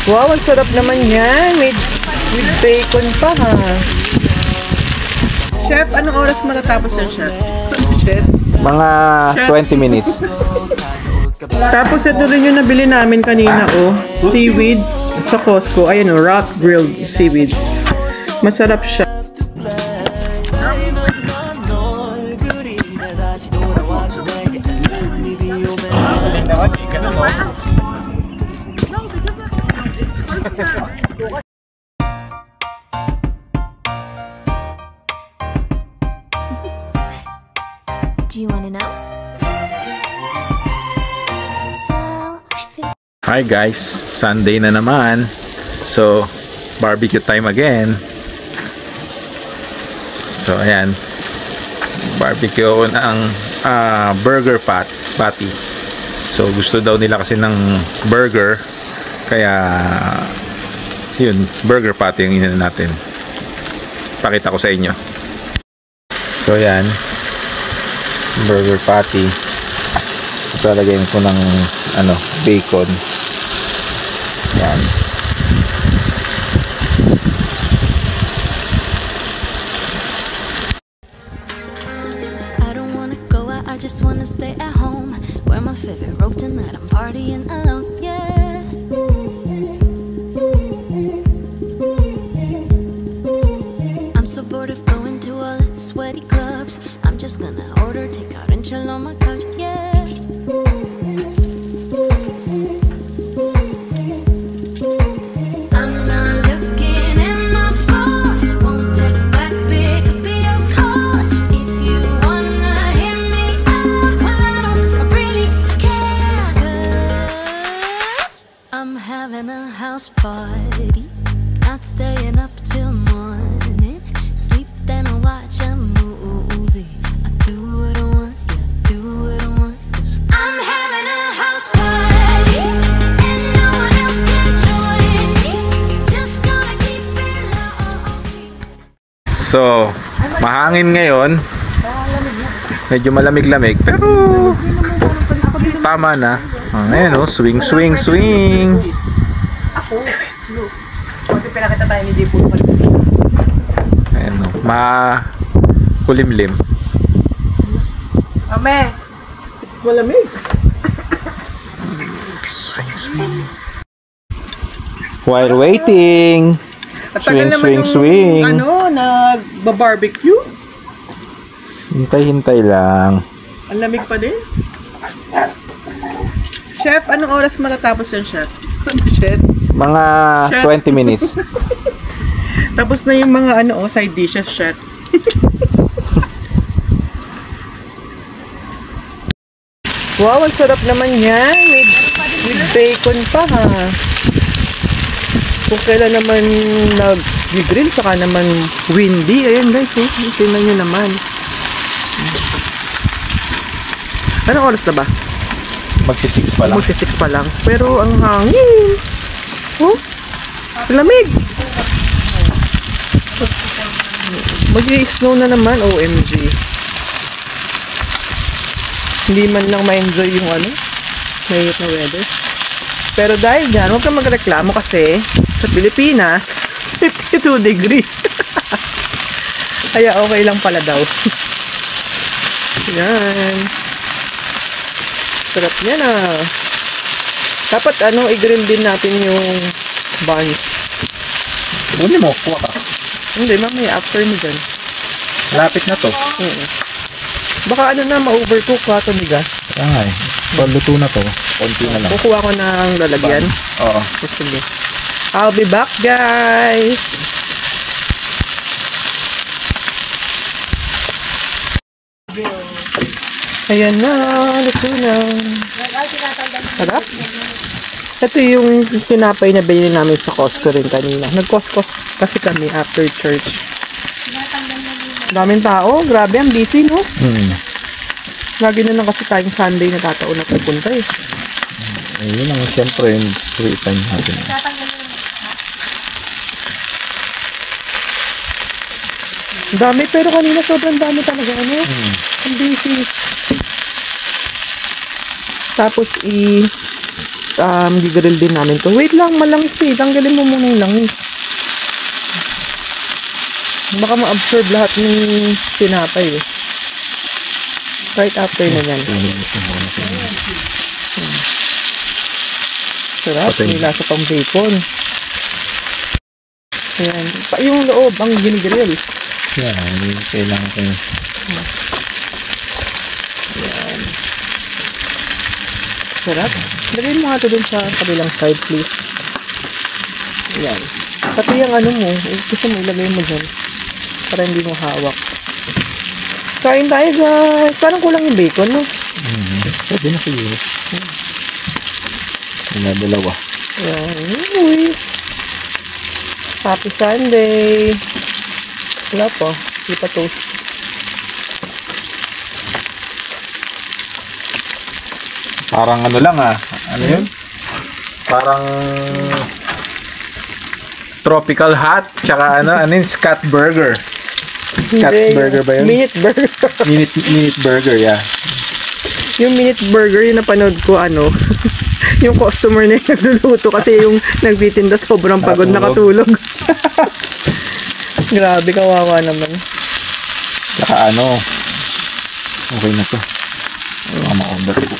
Wow, ang sarap naman yan. With bacon pa ha. Chef, anong oras matatapos yan, Chef? Chef? Mga 20 minutes. Tapos ito rin yung nabili namin kanina, oh. Seaweeds sa Costco. Ayan, oh, rock grilled seaweeds. Masarap siya. Do you wanna know? Hi guys, Sunday na naman. So, barbecue time again. So, ayan. Barbecue ng burger patty. So, gusto daw nila kasi ng burger. Kaya, yun, burger patty yung inan natin. Pakita ko sa inyo. So, ayan. Burger patty. Ilalagyan ko ng bacon. Yan. I don't wanna go out, I just wanna stay at home. Wear my favorite robe tonight, I'm partying alone, yeah. I'm so bored of going to all the sweaty clubs. I'm just gonna order takeout and chill on my couch, yeah. Party, not staying up till morning. Sleep then I watch a movie. I do what I want, yeah, do what I want. 'Cause I'm having a house party and no one else can join me. Just gonna keep it low. So, mahangin ngayon. Medyo malamig-lamig, pero tama na. Ayan o, swing. Pinakita tayo ni Dipo. Ayan o, makulimlim. Ame, it's malamig. While waiting, swing. Nag-barbecue. Hintay lang. Ang lamig pa din. Chef, anong oras matatapos yan, Chef? Chef? Mga 20 minutes. Tapos na yung mga side dishes, Chef. Wow, ang sarap naman yan. With bacon pa ha. Kung kailan naman nag-grill, saka naman windy. Ayan guys, tingnan nyo naman. Anong oras na ba? Magsi-6 pa lang. Magsi-6 pa lang. Pero ang hangin. Oh, lamig. Mag-i-snow na naman, OMG. Hindi man lang ma-enjoy yung mahirap na weather. Pero dahil dyan, huwag kang magreklamo kasi sa Pilipinas, 52 degrees. Kaya okay lang pala daw. Yan. Sarap niya na. Dapat i-grill din natin yung buns. Bunin mo, kuha ka. Hindi, mamaya after mo dyan. Lapit na to. Baka ma-overcook ka ito, bigas. Kaya nga eh. So, luto na to. Konti na lang. Kukuha ko ng lalagyan. Oo. Sige. I'll be back, guys. Ayan na, luto na. Sarap. Ito yung tinapay na binili namin sa Costco rin kanina. Nag-Costco kasi kami after church. Daming tao. Grabe, ang busy, no? Lagi na lang kasi tayong Sunday na tataon na pupunta eh. Yun ang siyempre yung free time natin. Dami, pero kanina sobrang dami talaga, ano? Ang busy. Tapos gigrill din namin to. Wait lang, malangis eh. Tanggalin mo muna yung langis. Baka ma-absorb lahat ng tinapay eh. Right after na yan. Sarap, may lasa pang bacon. Ayan. Yung loob, ang ginigrill. Yan, hindi kailangan ko yun. Ayan. Sarap. Lagay mo nga ito dun sa kabilang side, please. Ayan. Pati yung ano mo, gusto mo ilagay mo dyan. Para hindi mo hawak. Kain tayo, guys. Parang kulang yung bacon, no? Pwede na kayo. Dalawa. Ayan. Uy. Happy Sunday. Wala po. Hindi pa toast. Parang ano lang Ano yun? Parang tropical hot. Tsaka ano yun? Scott Burger. Scott's Burger ba yun? Minute burger. Minute Burger, yeah. Yung minute burger, yung napanood ko, yung customer na yung nagluluto kasi yung nagtitinda sobrang pagod, nakatulog. Grabe, kawawa naman. Tsaka okay na to. Ma-order ko.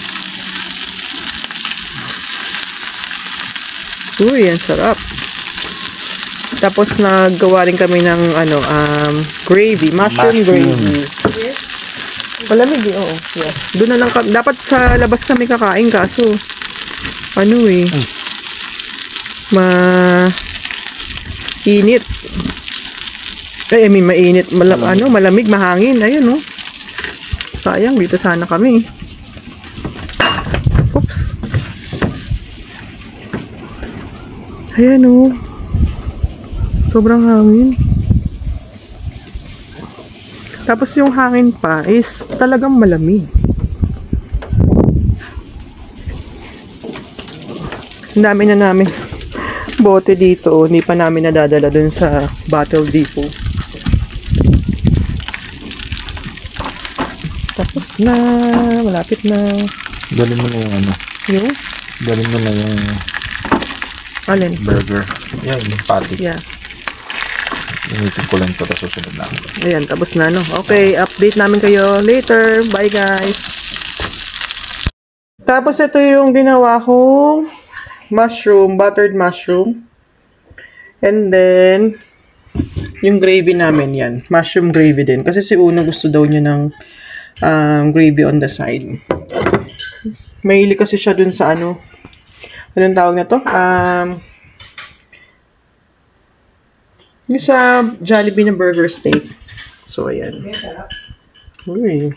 Uy, ang sarap. Tapos naggawa rin kami ng gravy, mushroom gravy. Malamig eh, oo. Yeah. Doon na lang dapat sa labas kami kakain kaso init. I mean, mainit, malamig, mahangin. Ayun, sayang, dito sana kami. Oops. Ayan, sobrang hangin. Tapos yung hangin pa is talagang malamig. Ang dami na namin bote dito. Hindi pa namin nadadala dun sa Battle Depot. Tapos na. Malapit na. Dalhin mo na yung Yung? Dalhin mo na yung Alin? burger. Yan, yung patty. Yeah. Initin ko lang ito sa susunod na. Ayan, tapos na Okay, update namin kayo later. Bye guys. Tapos ito yung ginawa kong mushroom, buttered mushroom. And then yung gravy namin yan. Mushroom gravy din. Kasi si Uno gusto daw niya ng gravy on the side. Mahilig kasi siya dun sa anong tawag na to? Yung sa Jollibee na burger steak. So, ayan. Uy.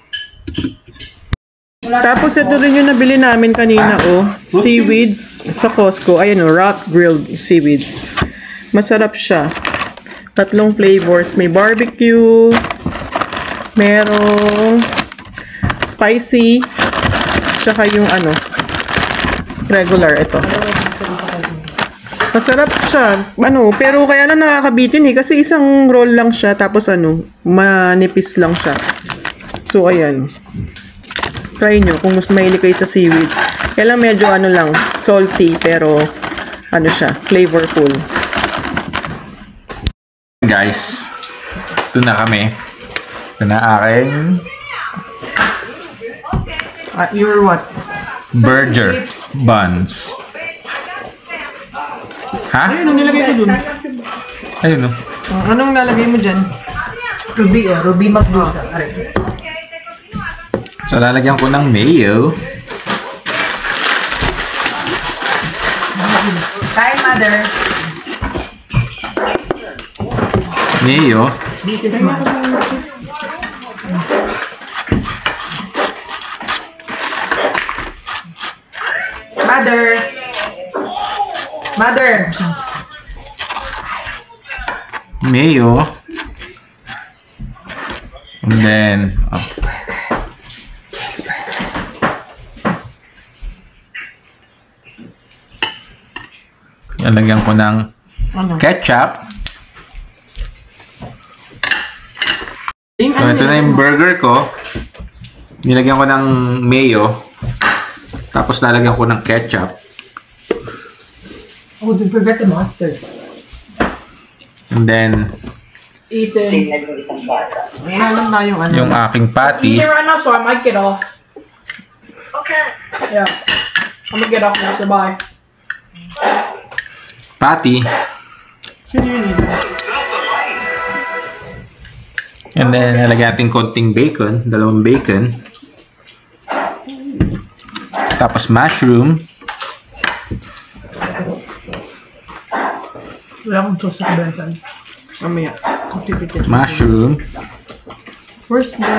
Tapos, ito rin yung nabili namin kanina, seaweeds sa Costco. Ayan, rock grilled seaweeds. Masarap siya. 3 flavors. May barbecue, merong spicy, tsaka yung regular, ito. Masarap siya. Pero kaya lang nakakabitin kasi isang roll lang siya. Tapos manipis lang siya. So, ayan. Try nyo kung gusto mahilig kayo sa seaweed. Kaya lang medyo lang, salty. Pero, siya, flavorful. Guys, ito na kami. Ito na aking Your what? burger buns. Ha? Ayun, anong nilagay ko dun? Ayun Anong nalagay mo dyan? Ruby Magdusa. So, lalagyan ko ng mayo. Time, mother. Mayo. This is my. Mother. Mayo. And then, lalagyan ko ng ketchup. So, ito na yung burger ko. Nilagyan ko ng mayo. Tapos lalagyan ko ng ketchup. Oh, don't forget the mustard. And then, Ethan. Meron tayong ano. yung aking patty. Eating right now, so I might get off. Okay. Yeah. I'm gonna get off now, so bye. Patty. Sino yun yun? And then, nalagyan natin konting bacon. 2 bacon. Tapos mushroom. Wala akong sauce sa kabensan. Mamaya. Tipikit. Mushroom. Where's the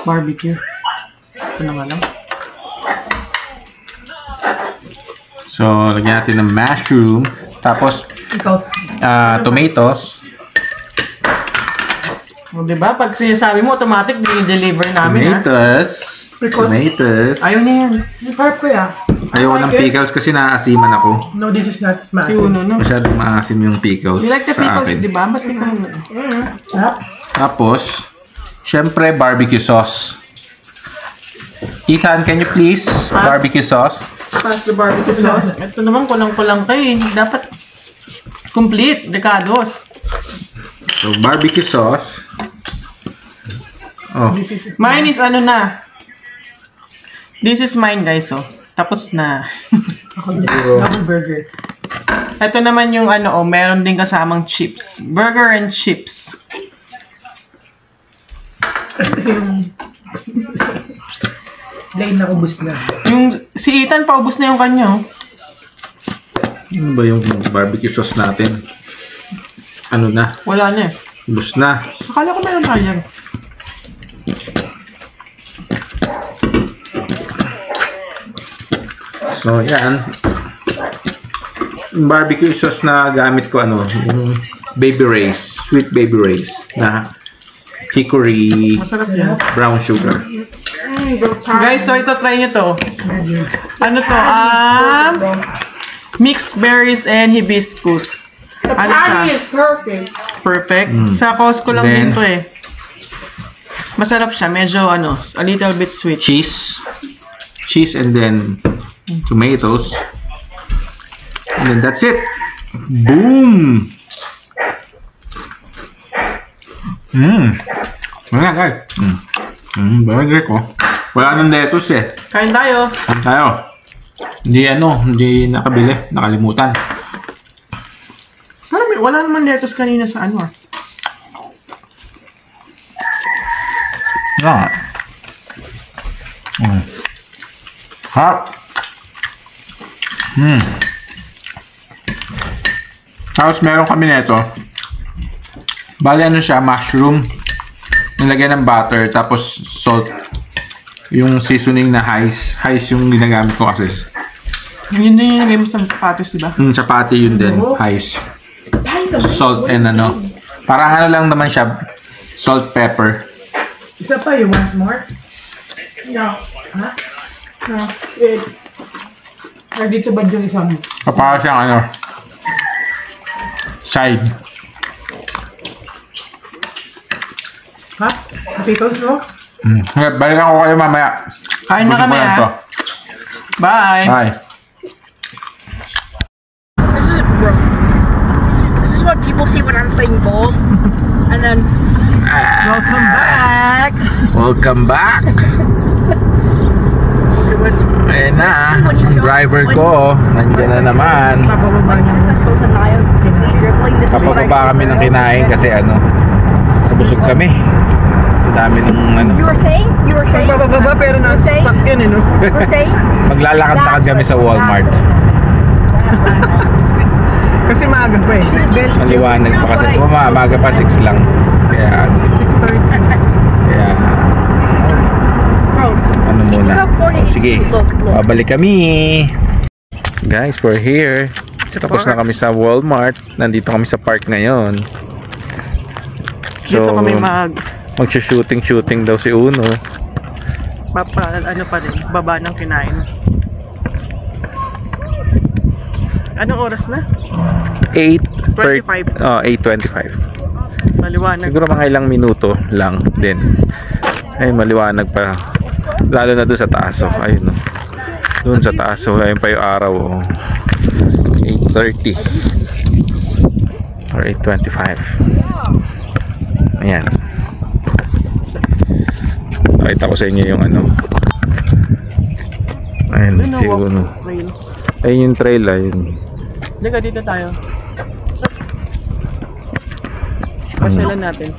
barbecue? Ito na nga lang. So, lagyan natin ng mushroom. Tapos, tomatoes. O, diba? Pag sinasabi mo, automatic, deliver namin, ha? Tomatoes. Tomatoes. Ayaw na yan. Harap ko ya. Ayoko ng pickles kasi naaasiman ako. No, this is not Si massive. Uno, no? Masyadong maasim yung pickles You like the sa pickles, akin. diba? Ba't pickles mo? Sarap. Tapos, syempre, barbecue sauce. Ethan, can you please barbecue sauce? Pass the barbecue sauce. Ito naman, kulang-kulang kayo eh. Dapat complete, Ricardo's. So, barbecue sauce. Oh, Mine is ano na. This is mine, guys, oh. Tapos na. Double burger. Ito naman yung ano, oh, meron din kasamang chips. Burger and chips. Plain na ubus na. Yung, si Ethan, paubos na yung kanya, oh. ano ba yung barbecue sauce natin? Ano na? Wala na eh. Ubus na. Akala ko meron tayo yan. So, yan. Yung barbecue sauce na gamit ko, ano, yung Baby Ray's, Sweet Baby Ray's, na hickory Masarap yan. brown sugar. Guys, so ito, try nyo to. Ano to? Mixed berries and hibiscus. Ano siya? is perfect. Perfect. Sa Costco lang Then, din to eh. Masarap siya. Medyo ano, a little bit sweet. Cheese. Cheese and then tomatoes. And then that's it. Boom! Wala guys. Burger ko. Wala nang lettuce eh. Kain tayo. Kain tayo. Hindi nakabili. Nakalimutan. Wala naman lettuce kanina sa ano ah. Nga. Harap. Tapos meron kami nito. Bali ano siya, mushroom. Nilagyan ng butter, tapos salt. Yung seasoning na Heinz. Heinz yung ginagamit ko kasi. Yun din yung nilagay mo sa patis, diba? Sa pati yun din, Heinz. Salt and ano. Parang ano lang naman siya, salt, pepper. Isa pa, you want more? Yeah. Ha? No. Wait. Or dito ba yung isang? Para siyang ano, side. Ha? Pickles, no? Balikan ko kayo mamaya. Kain na Gusto ko kami lang to. ah. Bye. Bye. This is what people see when I'm playing ball. And then Welcome back. Welcome back. Ayan na, ang driver ko. Nandiyan na naman. Kapababa kami ng kinain kasi ano, kabusog kami. Ang dami ng ano. you were saying? Bababa pero nasa yan eh, no? You were saying? Maglalakad-lakad kami sa Walmart. Kasi maaga pa eh. Maliwanag pa kasi. Maaga pa 6 lang. Kaya 6:30. Kaya ano muna. Sige, babalik kami. Guys, we're here. Tapos na kami sa Walmart. Nandito kami sa park ngayon. Dito kami Mag-shooting daw si Uno. ano pa rin, baba ng kinain. Anong oras na? 8:25. 8:25. Maliwanag. Siguro mga ilang minuto lang din. Ay, maliwanag pa. Lalo na doon sa taas. Oh. Ayun, no. Doon sa taas. Oh. Ayun pa yung araw. Oh. 8:30 or 8:25. Ayan. Pakita ko sa inyo yung ano. Ayan, siguro. Trail. Ayun yung trail, ayun. Liga, dito tayo. Pasyalan natin.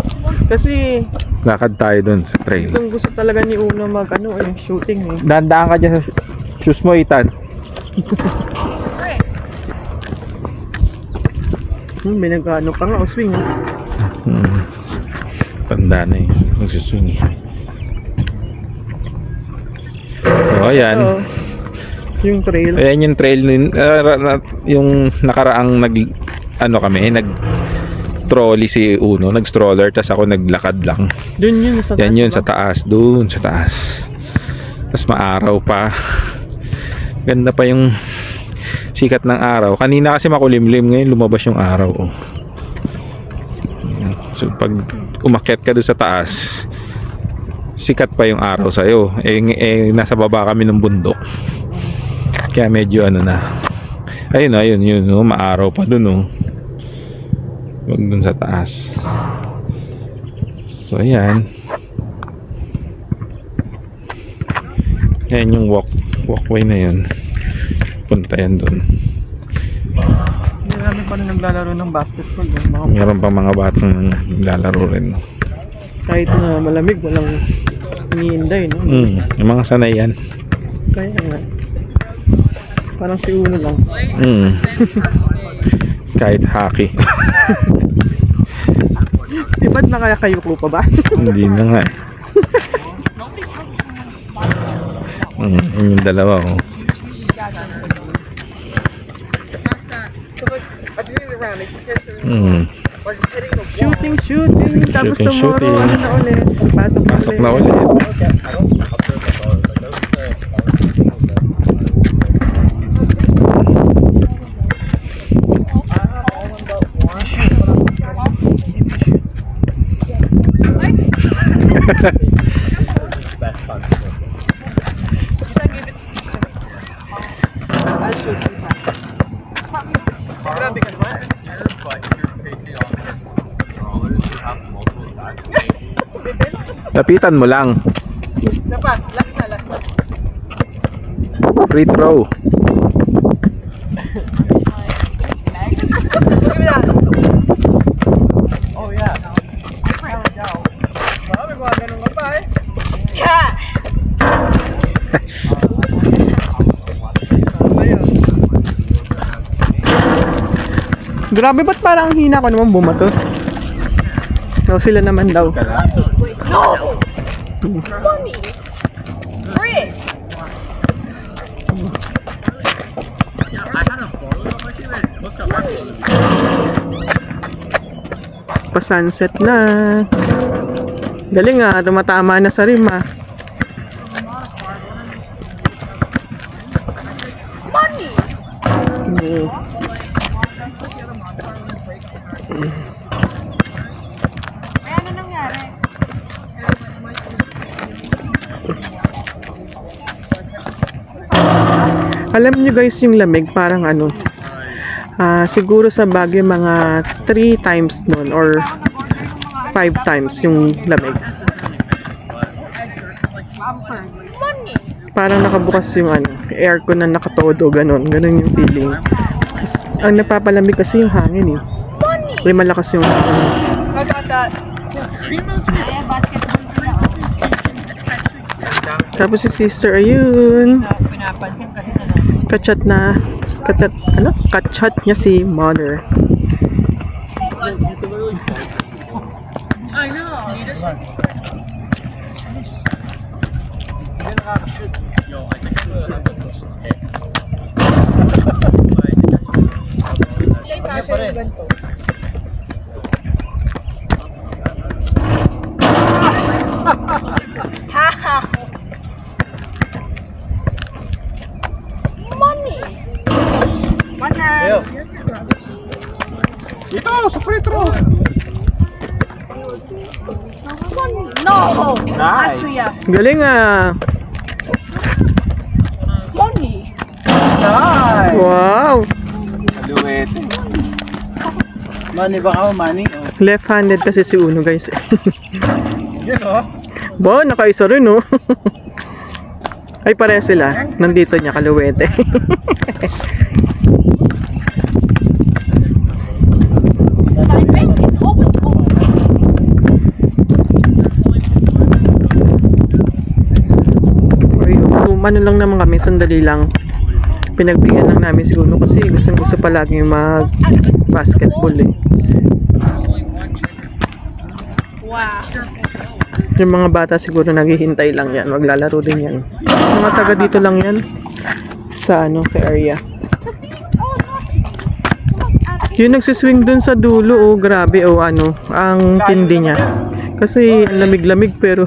Kasi Lakad tayo dun sa trail. gusto talaga ni Uno mag shooting eh. Dandaan ka dyan sa shoes mo, Ethan. May nag-ano pa nga, swing eh. Tanda na eh. Nagsuswing eh. So, ayan. So, yung trail. Ayan yung trail yung nakaraang nag trolley si Uno, nag-stroller, tas ako naglakad lang. Dun yun sa taas. Yan yun diba? sa taas, dun sa taas. Tas maaraw pa. Ganda pa yung sikat ng araw. Kanina kasi makulimlim, ngayon lumabas yung araw. Oh. So pag umakyat ka doon sa taas, sikat pa yung araw sa'yo. Nasa baba kami ng bundok. Kaya medyo ano na. Ayun yun, oh, maaraw pa doon, oh. Wag dun sa taas. So ayan. Ayan yung walkway na yun. Punta yan dun. Marami pa rin naglalaro ng basketball. Meron pang mga batang naglalaro rin. Kahit na malamig, walang iniinday, no? Yung mga sanay yan. Kaya nga. Parang si Uno lang. Kahit hockey. Ba't na kaya kayo ko pa ba? Hindi na nga eh. Yun yung dalawa, oh. Shooting. Tapos tomorrow, ano na ulit? Pasok na ulit. Lapitan mo lang. Dapat, last na. Free throw. Oh yeah. Marami mga ganun ka pa eh. Grabe, ba't parang hina ko naman bumato? So sila naman daw. No! Mommy! Rick! Pa-sunset na. Galing ah, tumatama na sa rim ah. Mommy! Ay, ano nangyari? Alam niyo guys, yung lamig parang ano, siguro sa Baguio mga 3 times nun or 5 times yung lamig. Parang nakabukas yung ano, aircon na nakatodo, ganun yung feeling. Ang napapalamig kasi yung hangin eh. May malakas yung hangin. Tapos si sister, ayun. Pinapansin kasi Kachat niya si mother. I know. You just Money. Ito, sa free throw. No. Nice. Galing ah. Money. Wow. Kaluwete. Money ba ka? Money? Oh. Left-handed kasi si Uno, guys. Yun oh. Bo, nakaisa rin, no? Ay, pare sila. Nandito niya, kaluwete. Ano lang naman kami, sandali lang. Pinagbigyan lang namin siguro kasi gusto palagi mag basketball eh. Wow. Yung mga bata siguro naghihintay lang yan, maglalaro din yan. Mga taga dito lang yan sa sa area. Yung nagsiswing dun sa dulo, oh, grabe, oh, ang tindi niya. Kasi ang lamig-lamig pero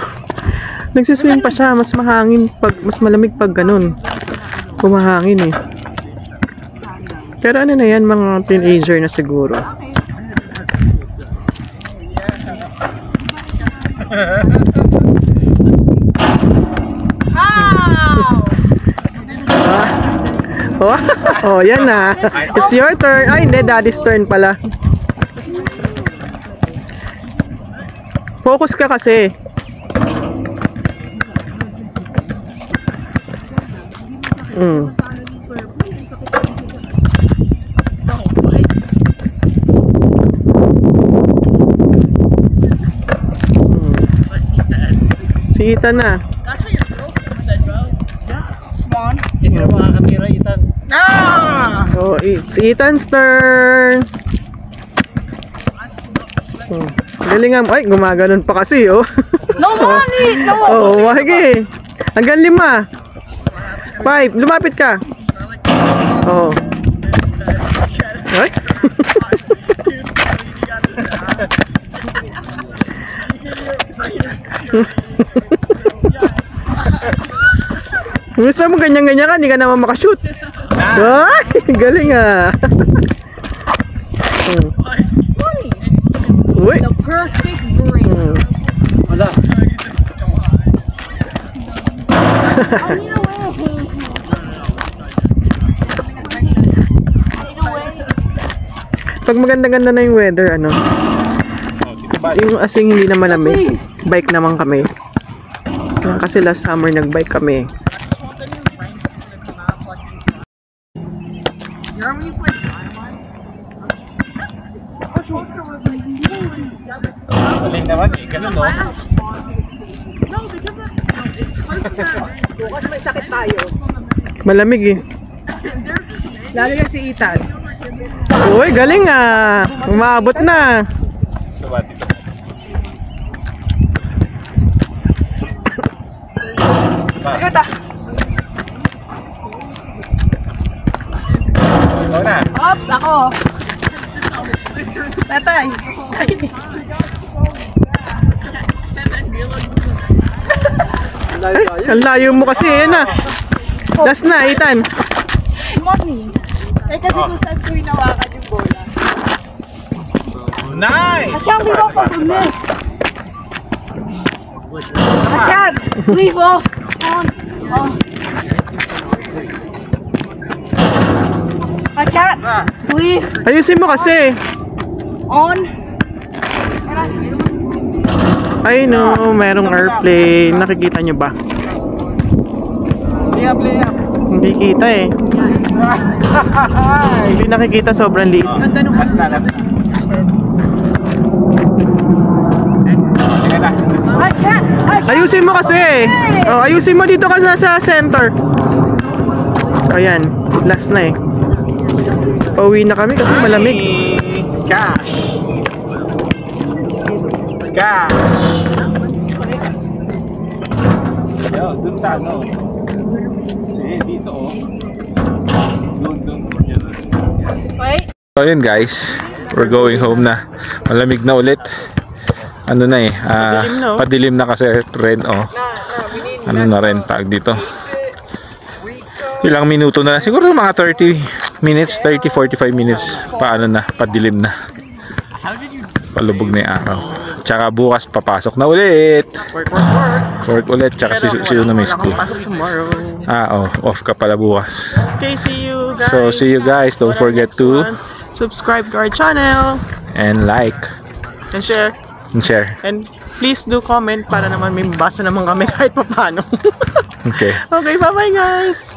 nagsiswing pa siya, mas malamig pag ganun. Kumahangin eh. Pero ano na yan, mga teenager na siguro. Oh, yan na. It's your turn. Ay, hindi, daddy's turn pala. Focus ka kasi. Si Ethan na. Hindi na makakatira, Ethan. So, it's Ethan's turn. Galing nga. Ay, gumaganon pa kasi, oh. No money! No Oh, wagi. Hanggang 5. 5, lumapit ka. Oh. Ay? Gusto mo ganyan-ganyan ka, hindi ka naman makashoot. Ay, galing ah. Uy. The perfect brain. Wala. Pag maganda-ganda na yung weather, yung asing hindi na malamig, bike naman kami. Kasi last summer nag-bike kami. Galing naman eh. Ganun no? Bukas may sakit tayo. Malamig eh. Lalo na si Ethan. Uy, galing ah. Umabot na. Ganda. Ito na. Ops, ako. Tatay. Ang layo mo kasi, yan na. Last na, Ethan. Mommy. Eh kasi kung saan ko hinawakan yung bola. Nice! Asyang, di ba pa dumi? Asyang, leave off. On. Oh. Asyang, leave. Ayusin mo kasi. On. Ay no, merong airplane. Nakikita nyo ba? Play up, play up. Hindi kita eh. Hindi nakikita, sobrang liit. Ganda nung Last na, last na. Sige na. Asyang, Ayusin mo kasi. Oh, ayusin mo dito ka sa center. Ayan, last na eh. Pauwi na kami kasi malamig. Cash. Cash. Yo, dun sa ano. Sige, dito oh. Dun. wait. So yun guys, we're going home na. Malamig na ulit. Ano na eh, Padilim na, oh. padilim na kasi rin oh. Ano na rin tag dito. Ilang minuto na, siguro mga 30 minutes, 30-45 minutes paano na, padilim na. Palubog na yung araw. Tsaka bukas papasok na ulit. Work ulit, tsaka si Uno may school. Pasok tomorrow. Ah, oh, off ka pala bukas. Okay, see you. you guys. So, see you guys. Don't for our forget next to one. Subscribe to our channel and like and share. and share. And please do comment para naman may mabasa naman kami kahit papano. Okay. Okay, bye-bye guys!